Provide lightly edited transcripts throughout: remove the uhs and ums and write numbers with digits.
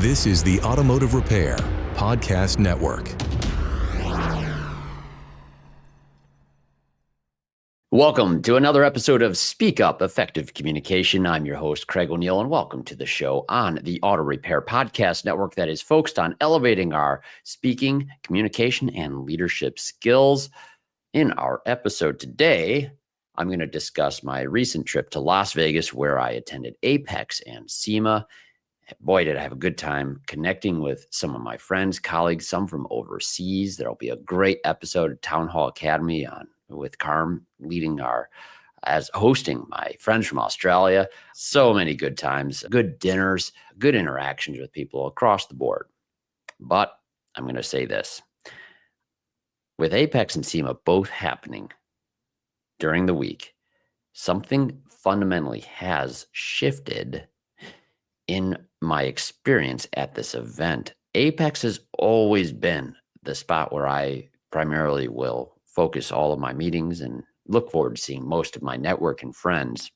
This is the Automotive Repair Podcast Network. Welcome to another episode of Speak Up Effective Communication. I'm your host, Craig O'Neill, and welcome to the show on the Auto Repair Podcast Network that is focused on elevating our speaking, communication, and leadership skills. In our episode today, I'm going to discuss my recent trip to Las Vegas where I attended AAPEX and SEMA. Boy, did I have a good time connecting with some of my friends, colleagues, some from overseas. There'll be a great episode of Town Hall Academy with Carm leading hosting my friends from Australia. So many good times, good dinners, good interactions with people across the board. But I'm going to say this. With AAPEX and SEMA both happening during the week, something fundamentally has shifted in my experience at this event. AAPEX has always been the spot where I primarily will focus all of my meetings and look forward to seeing most of my network and friends.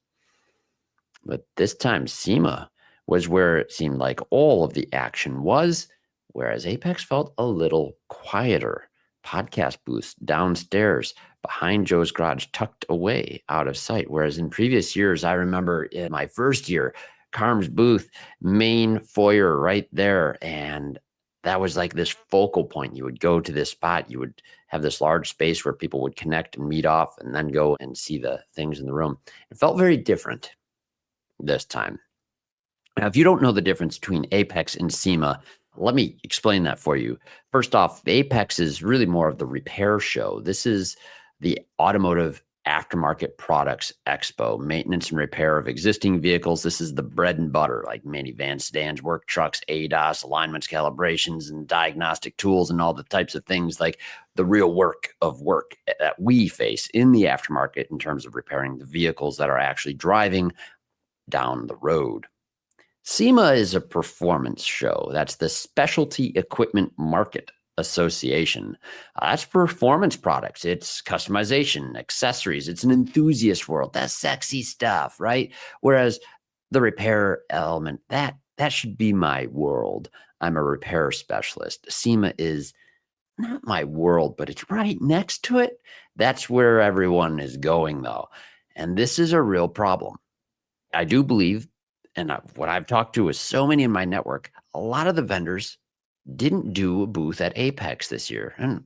But this time, SEMA was where it seemed like all of the action was, whereas AAPEX felt a little quieter. Podcast booths downstairs behind Joe's garage, tucked away out of sight. Whereas in previous years, I remember in my first year, Carm's booth, main foyer right there. And that was like this focal point. You would go to this spot, you would have this large space where people would connect and meet off and then go and see the things in the room. It felt very different this time. Now, if you don't know the difference between AAPEX and SEMA, let me explain that for you. First off, AAPEX is really more of the repair show. This is the automotive aftermarket products expo, maintenance and repair of existing vehicles. This is the bread and butter, like minivans, sedans, work trucks, ADAS, alignments, calibrations, and diagnostic tools, and all the types of things like the real work that we face in the aftermarket in terms of repairing the vehicles that are actually driving down the road. SEMA is a performance show. That's the Specialty Equipment Market Association. That's performance products. It's customization, accessories. It's an enthusiast world. That's sexy stuff, right? Whereas the repair element, that should be my world. I'm a repair specialist. SEMA is not my world, but it's right next to it. That's where everyone is going, though. And this is a real problem. I do believe, and what I've talked to with so many in my network, a lot of the vendors didn't do a booth at AAPEX this year. And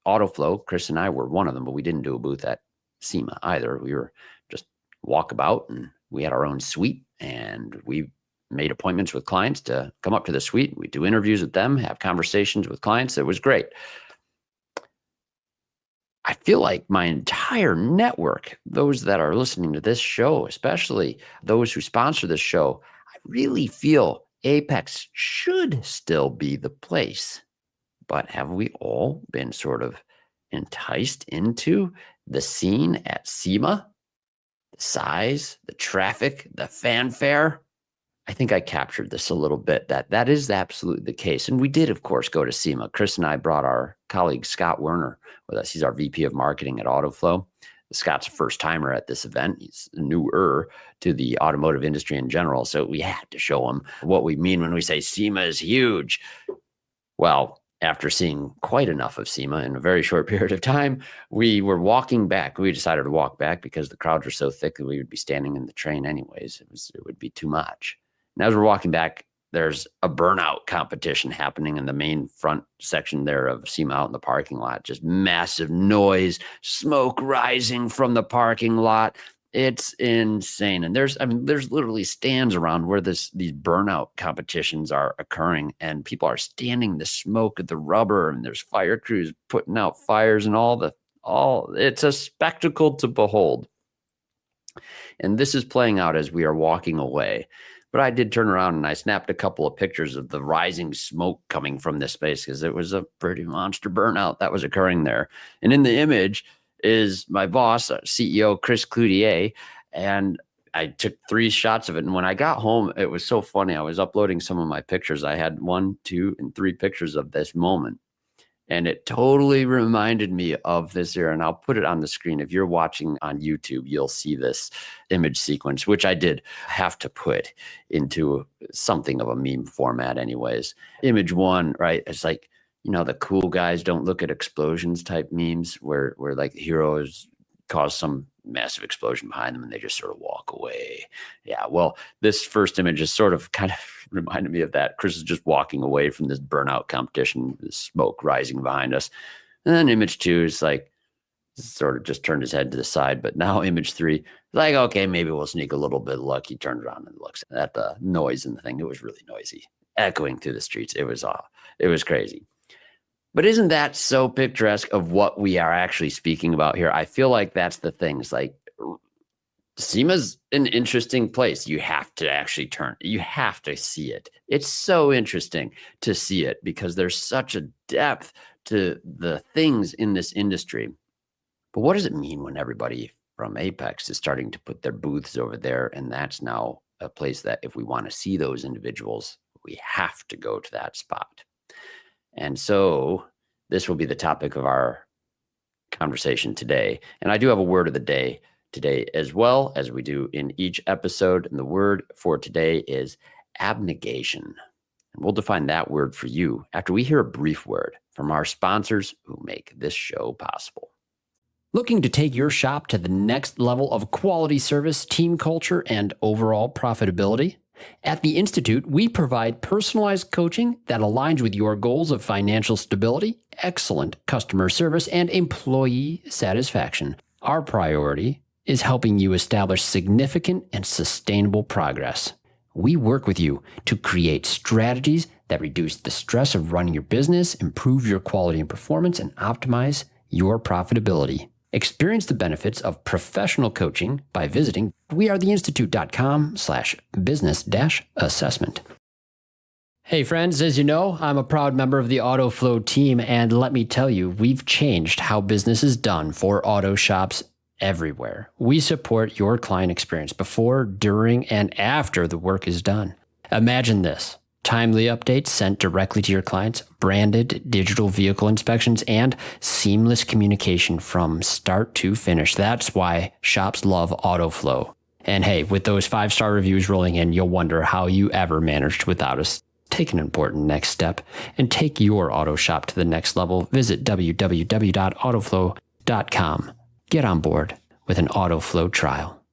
AutoFlow, Chris and I were one of them, but we didn't do a booth at SEMA either. We were just walkabout and we had our own suite and we made appointments with clients to come up to the suite. We do interviews with them, have conversations with clients. It was great. I feel like my entire network, those that are listening to this show, especially those who sponsor this show, I really feel AAPEX should still be the place. But have we all been sort of enticed into the scene at SEMA? The size, the traffic, the fanfare? I think I captured this a little bit, that is absolutely the case. And we did, of course, go to SEMA. Chris and I brought our colleague, Scott Werner, with us. He's our VP of marketing at AutoFlow. Scott's a first timer at this event. He's newer to the automotive industry in general. So we had to show him what we mean when we say SEMA is huge. Well, after seeing quite enough of SEMA in a very short period of time, we were walking back. We decided to walk back because the crowds were so thick that we would be standing in the train anyways. It would be too much. And as we're walking back, there's a burnout competition happening in the main front section there of SEMA out in the parking lot. Just massive noise, smoke rising from the parking lot. It's insane. And there's literally stands around where these burnout competitions are occurring, and people are standing in the smoke of the rubber, and there's fire crews putting out fires and it's a spectacle to behold. And this is playing out as we are walking away. But I did turn around and I snapped a couple of pictures of the rising smoke coming from this space because it was a pretty monster burnout that was occurring there. And in the image is my boss, CEO Chris Cloutier, and I took 3 shots of it. And when I got home, it was so funny. I was uploading some of my pictures. I had 1, 2, and 3 pictures of this moment. And it totally reminded me of this here. And I'll put it on the screen. If you're watching on YouTube, you'll see this image sequence, which I did have to put into something of a meme format anyways. Image one, right? It's like, the cool guys don't look at explosions type memes where like heroes cause some massive explosion behind them and they just sort of walk away. Yeah. Well, this first image is sort of kind of reminded me of that. Chris is just walking away from this burnout competition, the smoke rising behind us. And then image two is like, sort of just turned his head to the side. But now image three, like, okay, maybe we'll sneak a little bit of luck. He turned around and looks at the noise in the thing. It was really noisy, echoing through the streets. It was crazy. But isn't that so picturesque of what we are actually speaking about here? I feel like that's the thing. It's like SEMA's an interesting place. You have to actually you have to see it. It's so interesting to see it because there's such a depth to the things in this industry. But what does it mean when everybody from AAPEX is starting to put their booths over there? And that's now a place that if we want to see those individuals, we have to go to that spot. And so this will be the topic of our conversation today. And I do have a word of the day today as well, as we do in each episode. And the word for today is abnegation. And we'll define that word for you after we hear a brief word from our sponsors who make this show possible. Looking to take your shop to the next level of quality service, team culture, and overall profitability? At the Institute, we provide personalized coaching that aligns with your goals of financial stability, excellent customer service, and employee satisfaction. Our priority is helping you establish significant and sustainable progress. We work with you to create strategies that reduce the stress of running your business, improve your quality and performance, and optimize your profitability. Experience the benefits of professional coaching by visiting wearetheinstitute.com/business-assessment. Hey friends, as you know, I'm a proud member of the AutoFlow team, and let me tell you, we've changed how business is done for auto shops everywhere. We support your client experience before, during, and after the work is done. Imagine this. Timely updates sent directly to your clients, branded digital vehicle inspections, and seamless communication from start to finish. That's why shops love AutoFlow. And hey, with those 5-star reviews rolling in, you'll wonder how you ever managed without us. Take an important next step and take your auto shop to the next level. Visit www.autoflow.com. Get on board with an AutoFlow trial.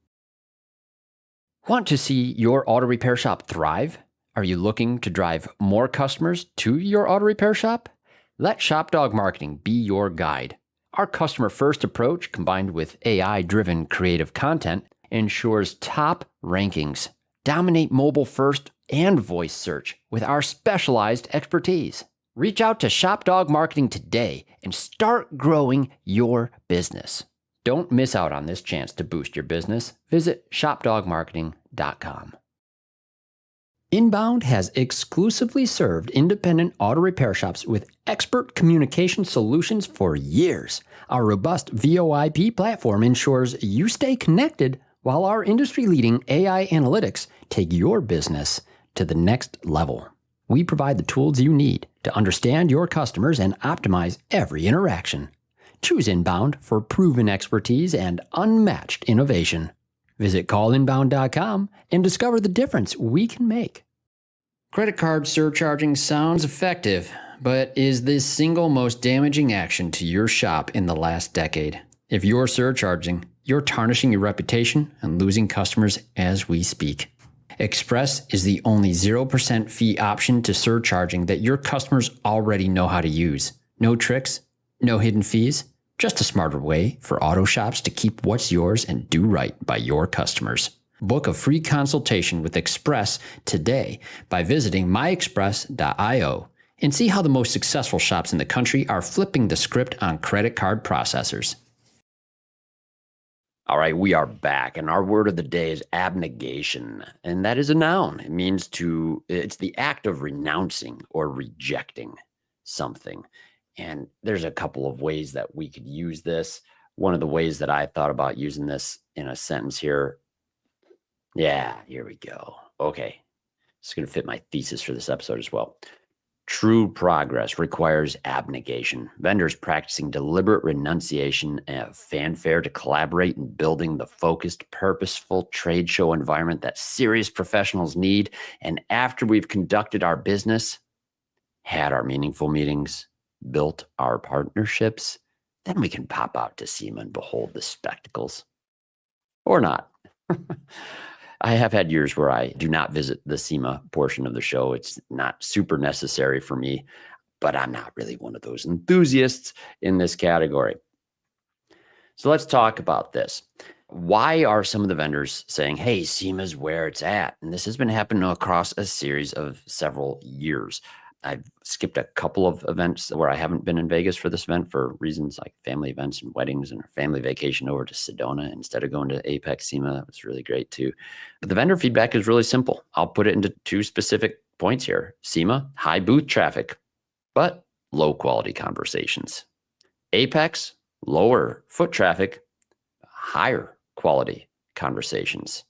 Want to see your auto repair shop thrive? Are you looking to drive more customers to your auto repair shop? Let ShopDog Marketing be your guide. Our customer-first approach, combined with AI-driven creative content, ensures top rankings. Dominate mobile first and voice search with our specialized expertise. Reach out to ShopDog Marketing today and start growing your business. Don't miss out on this chance to boost your business. Visit shopdogmarketing.com. Inbound has exclusively served independent auto repair shops with expert communication solutions for years. Our robust VoIP platform ensures you stay connected while our industry-leading AI analytics take your business to the next level. We provide the tools you need to understand your customers and optimize every interaction. Choose Inbound for proven expertise and unmatched innovation. Visit callinbound.com and discover the difference we can make. Credit card surcharging sounds effective, but is the single most damaging action to your shop in the last decade. If you're surcharging, you're tarnishing your reputation and losing customers as we speak. Express is the only 0% fee option to surcharging that your customers already know how to use. No tricks, no hidden fees, just a smarter way for auto shops to keep what's yours and do right by your customers. Book a free consultation with Express today by visiting myexpress.io and see how the most successful shops in the country are flipping the script on credit card processors. All right, we are back, and our word of the day is abnegation, and that is a noun. It means it's the act of renouncing or rejecting something. And there's a couple of ways that we could use this. One of the ways that I thought about using this in a sentence here. Yeah, here we go. Okay. It's going to fit my thesis for this episode as well. True progress requires abnegation. Vendors practicing deliberate renunciation and fanfare to collaborate in building the focused, purposeful trade show environment that serious professionals need. And after we've conducted our business, had our meaningful meetings, built our partnerships, then we can pop out to SEMA and behold the spectacles. Or not. I have had years where I do not visit the SEMA portion of the show. It's not super necessary for me, but I'm not really one of those enthusiasts in this category. So let's talk about this. Why are some of the vendors saying, hey, SEMA's where it's at? And this has been happening across a series of several years. I've skipped a couple of events where I haven't been in Vegas for this event for reasons like family events and weddings, and a family vacation over to Sedona instead of going to AAPEX SEMA. That was really great too. But the vendor feedback is really simple. I'll put it into two specific points here. SEMA, high booth traffic, but low quality conversations. AAPEX, lower foot traffic, higher quality conversations.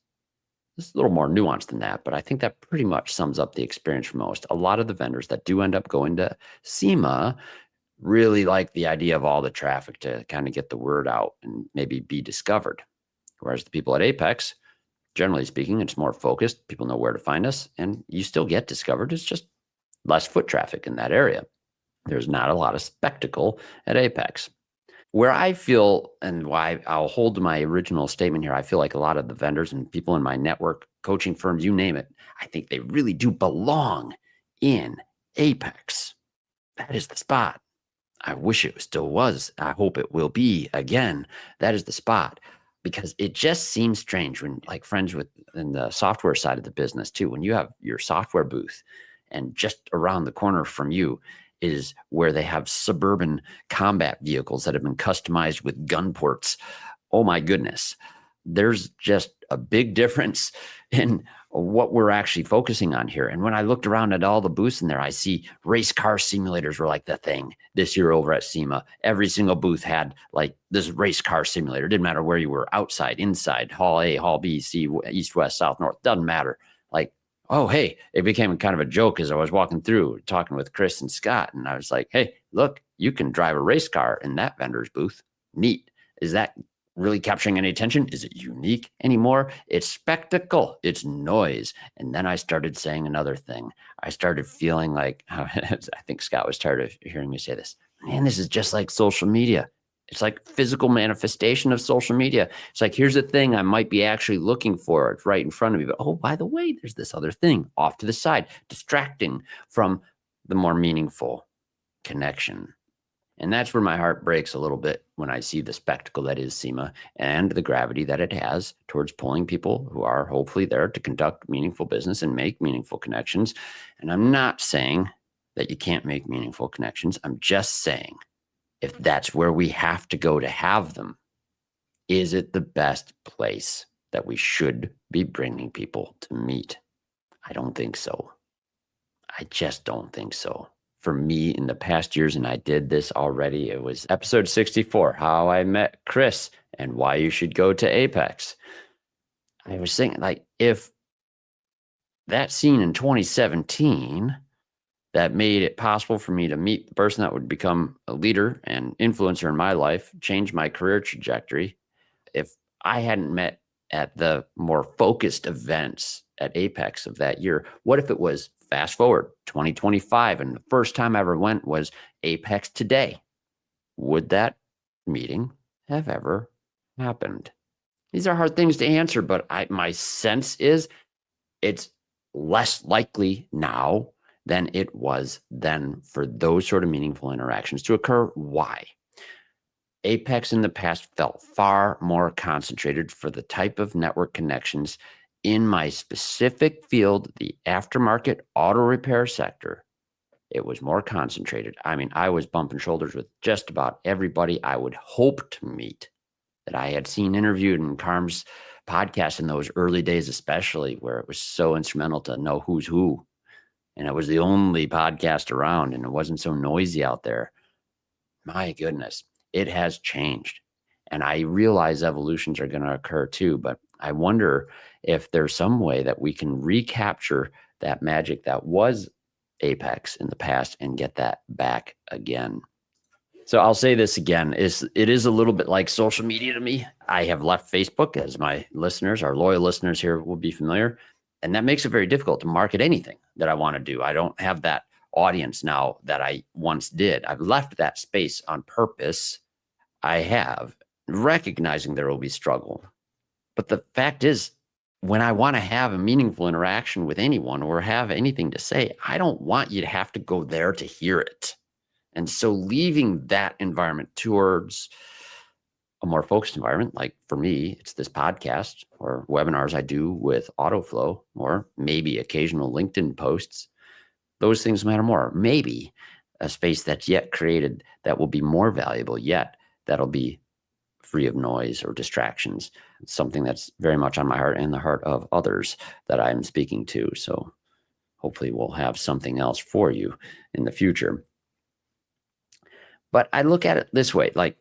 This is a little more nuanced than that, but I think that pretty much sums up the experience for most. A lot of the vendors that do end up going to SEMA really like the idea of all the traffic to kind of get the word out and maybe be discovered. Whereas the people at AAPEX, generally speaking, it's more focused. People know where to find us, and you still get discovered. It's just less foot traffic in that area. There's not a lot of spectacle at AAPEX. Where I feel, and why I'll hold to my original statement here, I feel like a lot of the vendors and people in my network, coaching firms, you name it, I think they really do belong in AAPEX. That is the spot. I wish it still was. I hope it will be again. That is the spot, because it just seems strange when, like, friends in the software side of the business too, when you have your software booth and just around the corner from you is where they have suburban combat vehicles that have been customized with gun ports. Oh my goodness. There's just a big difference in what we're actually focusing on here. And when I looked around at all the booths in there, I see race car simulators were like the thing this year over at SEMA. Every single booth had like this race car simulator. It didn't matter where you were, outside, inside, hall A, hall B, C, east, west, south, north, doesn't matter. Like, oh, hey, it became kind of a joke as I was walking through talking with Chris and Scott. And I was like, hey, look, you can drive a race car in that vendor's booth. Neat. Is that really capturing any attention? Is it unique anymore? It's spectacle. It's noise. And then I started saying another thing. I started feeling like, I think Scott was tired of hearing me say this. Man, this is just like social media. It's like physical manifestation of social media. It's like, here's a thing I might be actually looking for. It's right in front of me. But oh, by the way, there's this other thing off to the side, distracting from the more meaningful connection. And that's where my heart breaks a little bit when I see the spectacle that is SEMA and the gravity that it has towards pulling people who are hopefully there to conduct meaningful business and make meaningful connections. And I'm not saying that you can't make meaningful connections. I'm just saying, if that's where we have to go to have them, is it the best place that we should be bringing people to meet? I don't think so. I just don't think so. For me, in the past years, and I did this already, it was episode 64, How I Met Chris and Why You Should Go to AAPEX. I was thinking, like, if that scene in 2017 that made it possible for me to meet the person that would become a leader and influencer in my life, change my career trajectory. If I hadn't met at the more focused events at AAPEX of that year, what if it was fast forward 2025 and the first time I ever went was AAPEX today? Would that meeting have ever happened? These are hard things to answer, but my sense is it's less likely now than it was then for those sort of meaningful interactions to occur. Why? AAPEX in the past felt far more concentrated for the type of network connections in my specific field, the aftermarket auto repair sector. It was more concentrated. I mean, I was bumping shoulders with just about everybody I would hope to meet that I had seen interviewed in Carm's podcast in those early days, especially where it was so instrumental to know who's who. And it was the only podcast around, and it wasn't so noisy out there. My goodness, it has changed. And I realize evolutions are going to occur too, but I wonder if there's some way that we can recapture that magic that was AAPEX in the past and get that back again. So I'll say this again, it is a little bit like social media to me. I have left Facebook, as my listeners, our loyal listeners here will be familiar, and that makes it very difficult to market anything that I want to do. I don't have that audience now that I once did. I've left that space on purpose. I have, recognizing there will be struggle. But the fact is, when I want to have a meaningful interaction with anyone or have anything to say, I don't want you to have to go there to hear it. And so leaving that environment towards a more focused environment, like for me, it's this podcast or webinars I do with AutoFlow, or maybe occasional LinkedIn posts. Those things matter more. Maybe a space that's yet created that will be more valuable, yet that'll be free of noise or distractions. It's something that's very much on my heart and the heart of others that I'm speaking to. So hopefully we'll have something else for you in the future. But I look at it this way, like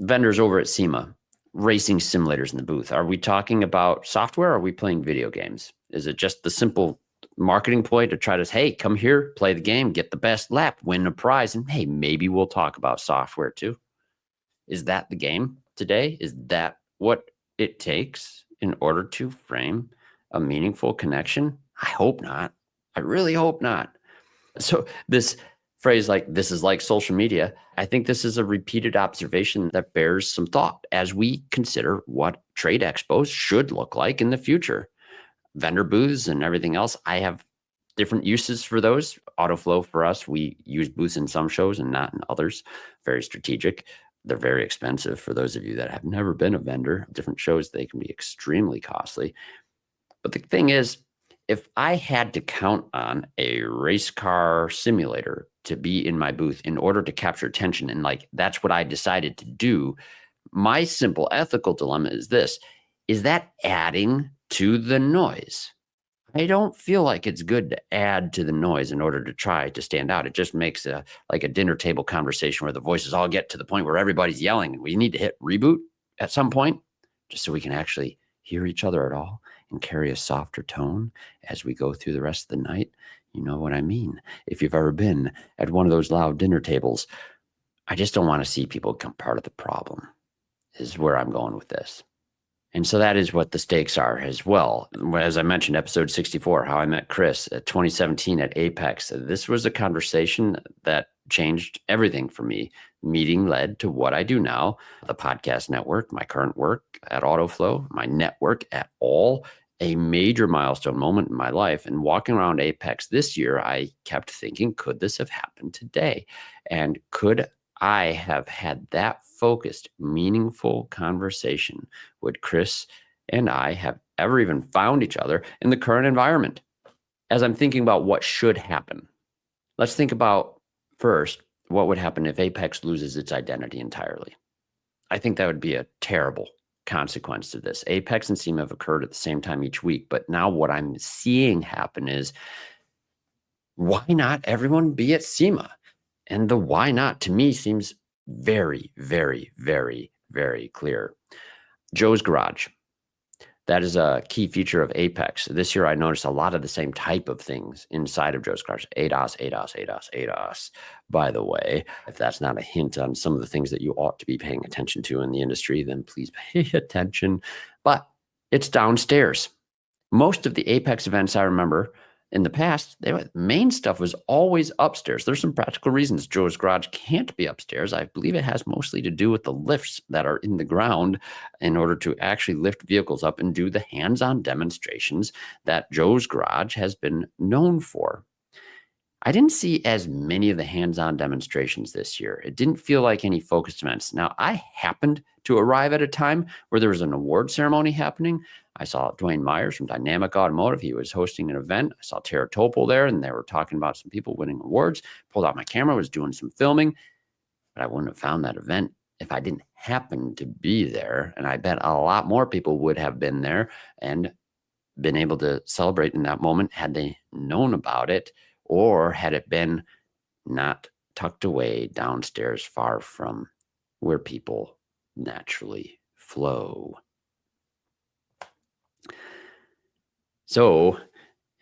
vendors over at SEMA, racing simulators in the booth. Are we talking about software or are we playing video games? Is it just the simple marketing ploy to try to, hey, come here, play the game, get the best lap, win a prize, and hey, maybe we'll talk about software too? Is that the game today? Is that what it takes in order to frame a meaningful connection? I hope not. I really hope not. So this phrase, like, this is like social media, I think this is a repeated observation that bears some thought as we consider what trade expos should look like in the future. Vendor booths and everything else, I have different uses for those. AutoFlow for us, we use booths in some shows and not in others. Very strategic. They're very expensive for those of you that have never been a vendor. Different shows, they can be extremely costly. But the thing is, if I had to count on a race car simulator to be in my booth in order to capture attention, and like that's what I decided to do, my simple ethical dilemma is this: is that adding to the noise? I don't feel like it's good to add to the noise in order to try to stand out. It just makes like a dinner table conversation where the voices all get to the point where everybody's yelling and we need to hit reboot at some point just so we can actually hear each other at all and carry a softer tone as we go through the rest of the night. You know what I mean? If you've ever been at one of those loud dinner tables, I just don't want to see people become part of the problem, is where I'm going with this. And so that is what the stakes are as well. As I mentioned, episode 64, how I met Chris at 2017 at AAPEX. This was a conversation that changed everything for me. Meeting led to what I do now, the podcast network, my current work at AutoFlow, my network at all, a major milestone moment in my life. And walking around AAPEX this year, I kept thinking, could this have happened today? And could I have had that focused, meaningful conversation? Would Chris and I have ever even found each other in the current environment? As I'm thinking about what should happen, let's think about first, what would happen if AAPEX loses its identity entirely? I think that would be a terrible consequence to this. AAPEX and SEMA have occurred at the same time each week, but now what I'm seeing happen is, why not everyone be at SEMA? And the why not to me seems very, very, very, very clear. Joe's Garage. That is a key feature of AAPEX. This year, I noticed a lot of the same type of things inside of Joe's Garage. ADOS, ADOS, ADOS, ADOS. By the way, if that's not a hint on some of the things that you ought to be paying attention to in the industry, then please pay attention. But it's downstairs. Most of the AAPEX events I remember in the past, the main stuff was always upstairs. There's some practical reasons Joe's Garage can't be upstairs. I believe it has mostly to do with the lifts that are in the ground in order to actually lift vehicles up and do the hands-on demonstrations that Joe's Garage has been known for. I didn't see as many of the hands-on demonstrations this year. It didn't feel like any focused events. Now, I happened to arrive at a time where there was an award ceremony happening. I saw Dwayne Myers from Dynamic Automotive. He was hosting an event. I saw Tara Topol there, and they were talking about some people winning awards. Pulled out my camera, was doing some filming, but I wouldn't have found that event if I didn't happen to be there. And I bet a lot more people would have been there and been able to celebrate in that moment had they known about it, or had it been not tucked away downstairs far from where people naturally flow. So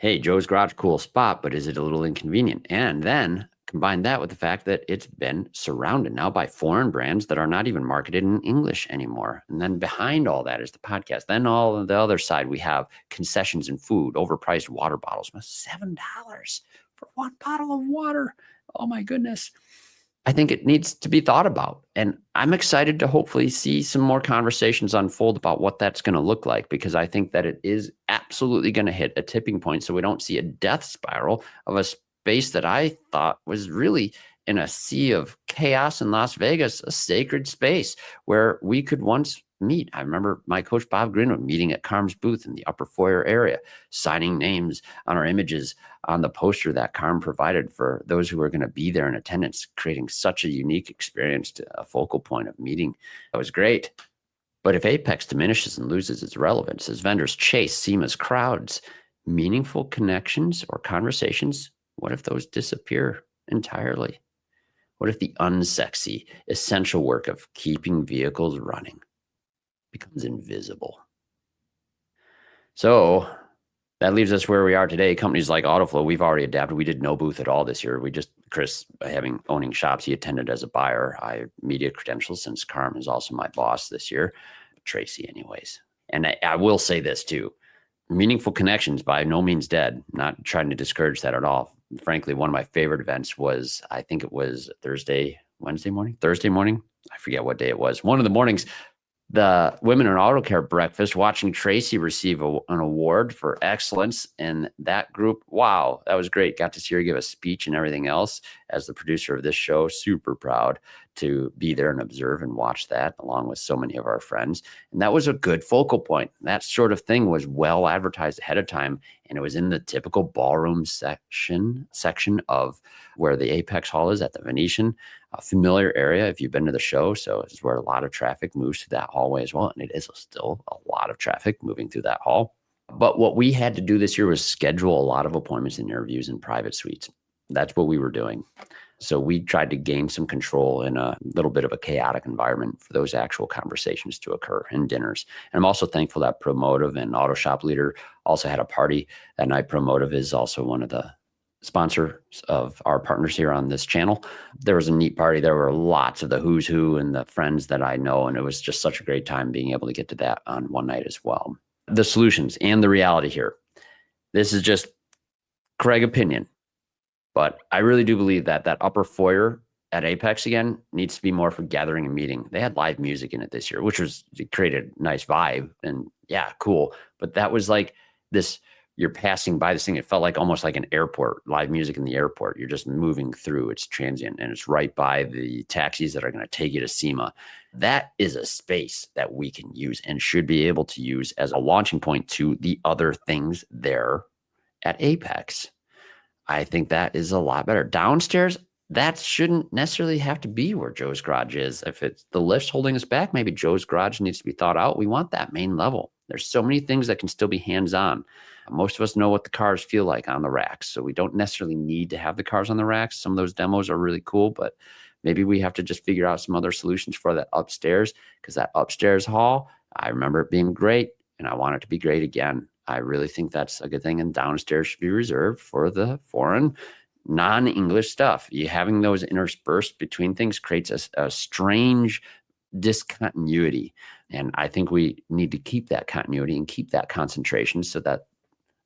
hey, Joe's Garage, cool spot, but is it a little inconvenient? And then combine that with the fact that it's been surrounded now by foreign brands that are not even marketed in English anymore. And then behind all that is the podcast. Then all on the other side, we have concessions and food, overpriced water bottles, $7 for one bottle of water. Oh my goodness. I think it needs to be thought about. And I'm excited to hopefully see some more conversations unfold about what that's going to look like, because I think that it is absolutely going to hit a tipping point so we don't see a death spiral of a space that I thought was really in a sea of chaos in Las Vegas, a sacred space where we could once meet. I remember my coach, Bob Greenwood, meeting at Carm's booth in the upper foyer area, signing names on our images on the poster that Carm provided for those who were going to be there in attendance, creating such a unique experience, to a focal point of meeting. That was great. But if AAPEX diminishes and loses its relevance as vendors chase SEMA's crowds, meaningful connections or conversations, what if those disappear entirely? What if the unsexy, essential work of keeping vehicles running becomes invisible? So that leaves us where we are today. Companies like AutoFlow, we've already adapted. We did no booth at all this year. Chris, owning shops, he attended as a buyer. I have media credentials since Carm is also my boss this year. Tracy anyways. And I will say this too. Meaningful connections by no means dead. Not trying to discourage that at all. Frankly, one of my favorite events was, I think it was Thursday morning. I forget what day it was. One of the mornings, the Women in Auto Care breakfast, watching Tracy receive an award for excellence in that group. Wow, that was great. Got to see her give a speech and everything else. As the producer of this show, super proud to be there and observe and watch that along with so many of our friends. And that was a good focal point. That sort of thing was well advertised ahead of time. And it was in the typical ballroom section of where the Apex Hall is at the Venetian, a familiar area if you've been to the show. So it's where a lot of traffic moves through that hallway as well. And it is still a lot of traffic moving through that hall. But what we had to do this year was schedule a lot of appointments and interviews in private suites. That's what we were doing. So we tried to gain some control in a little bit of a chaotic environment for those actual conversations to occur and dinners. And I'm also thankful that Promotive and Auto Shop Leader also had a party that night. Promotive is also one of the sponsors of our partners here on this channel. There was a neat party. There were lots of the who's who and the friends that I know. And it was just such a great time being able to get to that on one night as well. The solutions and the reality here. This is just Craig opinion. But I really do believe that upper foyer at AAPEX again needs to be more for gathering and meeting. They had live music in it this year, which created a nice vibe and yeah, cool. But that was like this, you're passing by this thing. It felt like almost like an airport, live music in the airport. You're just moving through. It's transient and it's right by the taxis that are going to take you to SEMA. That is a space that we can use and should be able to use as a launching point to the other things there at AAPEX. I think that is a lot better. Downstairs, that shouldn't necessarily have to be where Joe's Garage is. If it's the lift's holding us back, maybe Joe's Garage needs to be thought out. We want that main level. There's so many things that can still be hands-on. Most of us know what the cars feel like on the racks, so we don't necessarily need to have the cars on the racks. Some of those demos are really cool, but maybe we have to just figure out some other solutions for that upstairs, because that upstairs hall, I remember it being great, and I want it to be great again. I really think that's a good thing. And downstairs should be reserved for the foreign, non-English stuff. You having those interspersed between things creates a strange discontinuity. And I think we need to keep that continuity and keep that concentration so that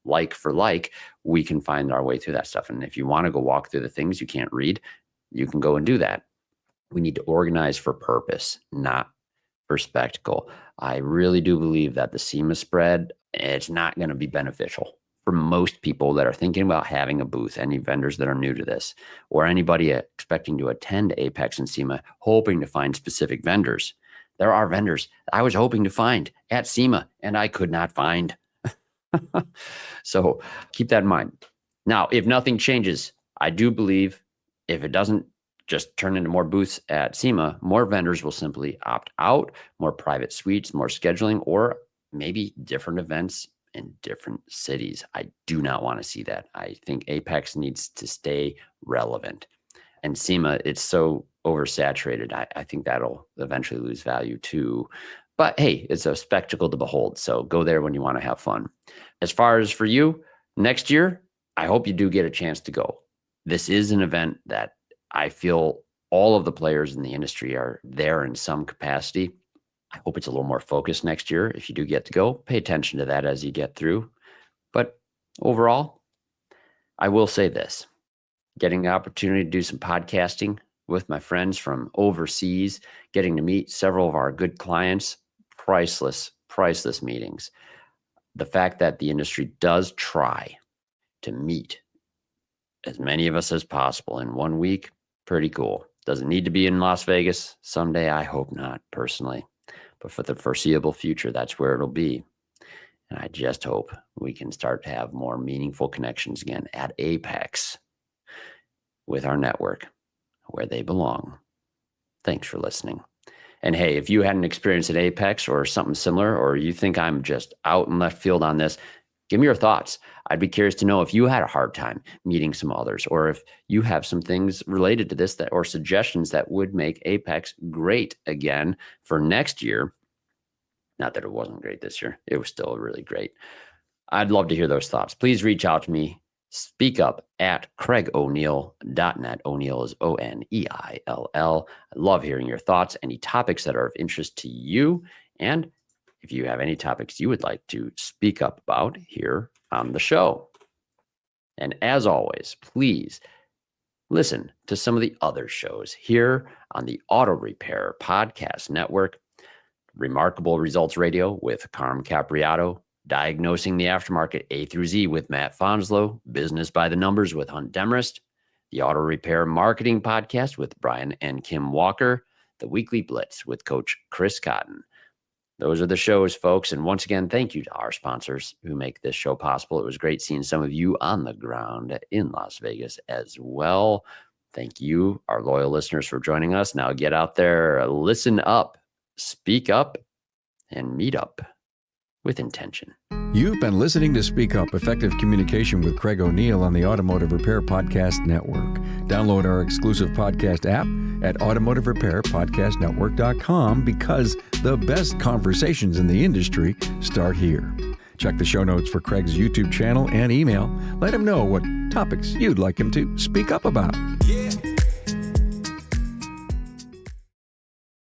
like for like, we can find our way through that stuff. And if you want to go walk through the things you can't read, you can go and do that. We need to organize for purpose, not for spectacle. I really do believe that the SEMA spread, it's not going to be beneficial for most people that are thinking about having a booth, any vendors that are new to this, or anybody expecting to attend AAPEX and SEMA, hoping to find specific vendors. There are vendors I was hoping to find at SEMA and I could not find. So keep that in mind. Now, if nothing changes, I do believe if it doesn't just turn into more booths at SEMA, more vendors will simply opt out, more private suites, more scheduling, or maybe different events in different cities. I do not want to see that. I think AAPEX needs to stay relevant. And SEMA, it's so oversaturated. I think that'll eventually lose value too. But hey, it's a spectacle to behold. So go there when you want to have fun. As far as for you, next year, I hope you do get a chance to go. This is an event that I feel all of the players in the industry are there in some capacity. I hope it's a little more focused next year. If you do get to go, pay attention to that as you get through. But overall, I will say this, getting the opportunity to do some podcasting with my friends from overseas, getting to meet several of our good clients, priceless meetings. The fact that the industry does try to meet as many of us as possible in 1 week, pretty cool. Doesn't need to be in Las Vegas someday. I hope not, personally. But for the foreseeable future, that's where it'll be. And I just hope we can start to have more meaningful connections again at AAPEX with our network where they belong. Thanks for listening. And hey, if you had an experience at AAPEX or something similar, or you think I'm just out in left field on this, give me your thoughts. I'd be curious to know if you had a hard time meeting some others, or if you have some things related to this or suggestions that would make AAPEX great again for next year. Not that it wasn't great this year. It was still really great. I'd love to hear those thoughts. Please reach out to me. Speak up at CraigO'Neill.net. O'Neill is O'Neill. I love hearing your thoughts, any topics that are of interest to you. And if you have any topics you would like to speak up about here on the show. And as always, please listen to some of the other shows here on the Auto Repair Podcast Network. Remarkable Results Radio with Carm Capriato, Diagnosing the Aftermarket A through Z with Matt Fonslow, Business by the Numbers with Hunt Demarest, the Auto Repair Marketing Podcast with Brian and Kim Walker, the Weekly Blitz with Coach Chris Cotton. Those are the shows, folks. And once again, thank you to our sponsors who make this show possible. It was great seeing some of you on the ground in Las Vegas as well. Thank you, our loyal listeners, for joining us. Now get out there, listen up, speak up, and meet up with intention. You've been listening to Speak Up, Effective Communication with Craig O'Neill on the Automotive Repair Podcast Network. Download our exclusive podcast app at automotiverepairpodcastnetwork.com because the best conversations in the industry start here. Check the show notes for Craig's YouTube channel and email. Let him know what topics you'd like him to speak up about.